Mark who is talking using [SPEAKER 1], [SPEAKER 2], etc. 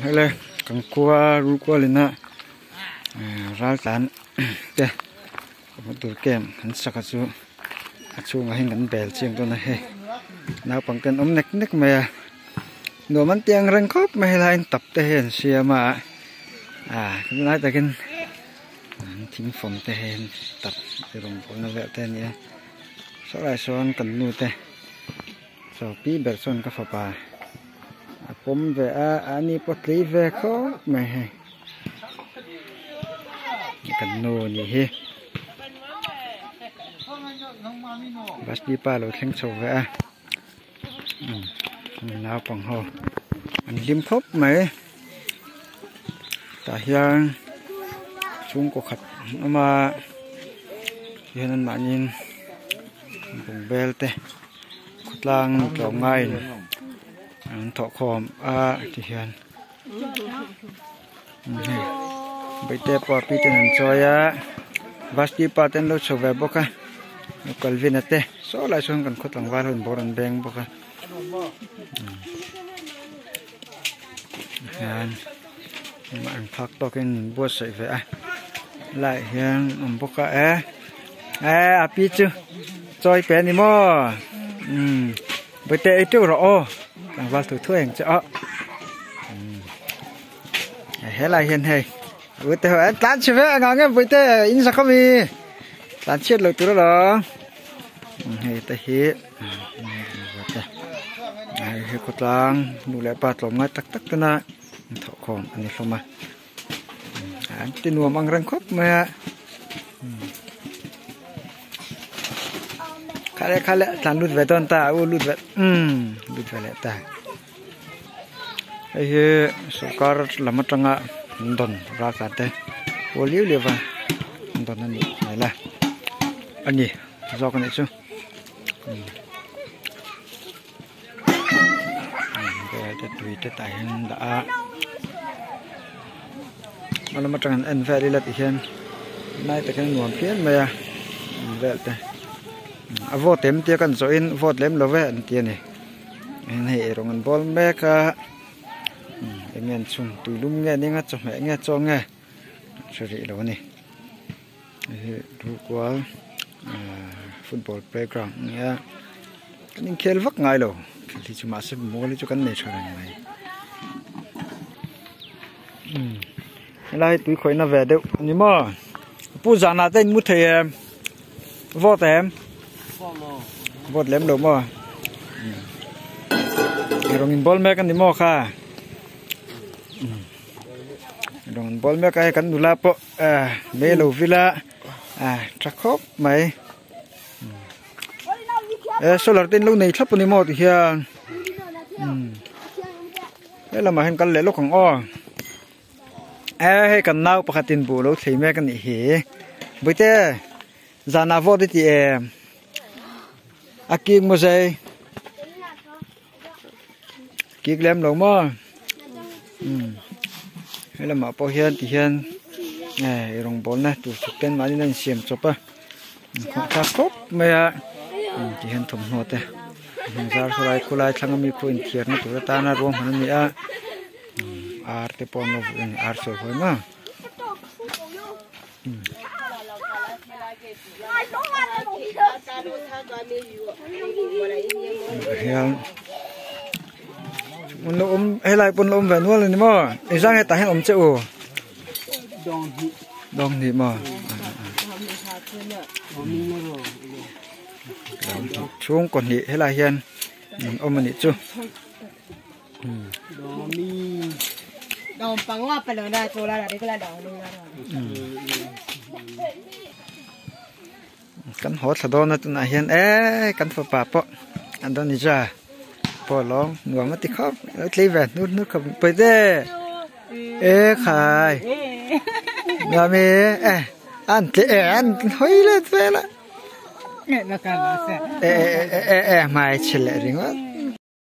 [SPEAKER 1] hay là càng qua ru qua lên na ra tán thế một tuổi kem hắn sắc chú ngay ngắn bèl chiên tôi này nào bằng cái ống nách nách mè nửa mắn tiếng răng khóc mày lại tập thể hiện xìa mà cái này tại cái thím phòng thể hiện tập để đồng bộ nó vẽ tên nhé sau lại son cần nuôi tên sau pi bẹt son cái phật bàผมvề anh đi bắt lấy về khó mày cần nuôi như thế bác đi pa rồi khen sầu về mình nào bằng hồ anh liêm khóc mày tại hiện xuống cuộc khập mà hiện anh mà nhìn vùng bèl tê cột lang trầu ngay thọ khom thì hiện bây giờ pa pi tên chơi vast đi pa tên lo sầu về bốc cần viên tê số lại xuống cần cột lang vào hơn bộ đàn beng bốc hiện mà anh thắc to cái bùa sậy về lại hiện bốc pi chứ chơi bé đi mò bây giờ ít chút rồi đang vào thử thuê cho hết lại hiện hay bây giờ tán chưa về ngon nghe bây giờ in sao không đi tán chết rồi từ đó hay ta hết hay cột lang đủ lại ba lồng ngay tắc tắc cái na thọ còn anh không mà anh tin nuông mang răng khóc mà khai lệ tàn lụt về tôn ta lụt về lại ta ấy số car làm mất trăng đòn ra cả thế ô liu liu vào đòn này là anh nhỉ do cái này chứ để tùy để tại đã mà làm mất trăng anh về đi là thì hiện nay tại cái nguồn phiến mà về đây vô tem tia kan zo in vô lem lo ve an tia ni nei rong an bol me ka ngen chung tu lum nge ni nga cho me nge cho nge sari lo ni du kwa football playground ya kan khel vak ngai lo thì chu ma se mo li chu kan nei chara ngai lai tu khoi na ve de ni mo pu jana ten mu the vô tem vót lém đầu mò rồi mình bol mẹ cái gì mò kha rồi mình bol mẹ cái cái nụ la po mẹ lâu villa trắc khóc mày số lần tên lâu này thấp hơn mò thì here đây là mà hình căn lẽ lúc còn o hay cần nào bạc tiền bù lâu thì mẹ cái này hỉ bây giờ giờ nào vô thì kim một giây kiếc lem lồng mò hay là mở bao hiền thì hiền này rồng bồn này tụi chụp tên mà đi lên xiêm chụp không khác tốt mày thì hiền thủng hột đấy mình ra sau này cô lại thằng mình cô in thiệt nó tụi ta na rong hắn mi arte pon nó arte rồi mà mình ôm hay lại bồn ôm về nuôi lên mà ấy ra ngay tại hay ôm chịu đông thì mà xuống còn nhị hay là hiền ôm mình nhị chưa
[SPEAKER 2] đông bằng ngọc phải là đây cô là đấy cái là đông luôn
[SPEAKER 1] kan hot sa do na tu na hian kan fa pa po andon ni ja po long nuang ma ti khop tlei ve nu khop pe de khai nga me an te an hoi le ve la
[SPEAKER 2] na ka na se
[SPEAKER 1] mai chile ring wa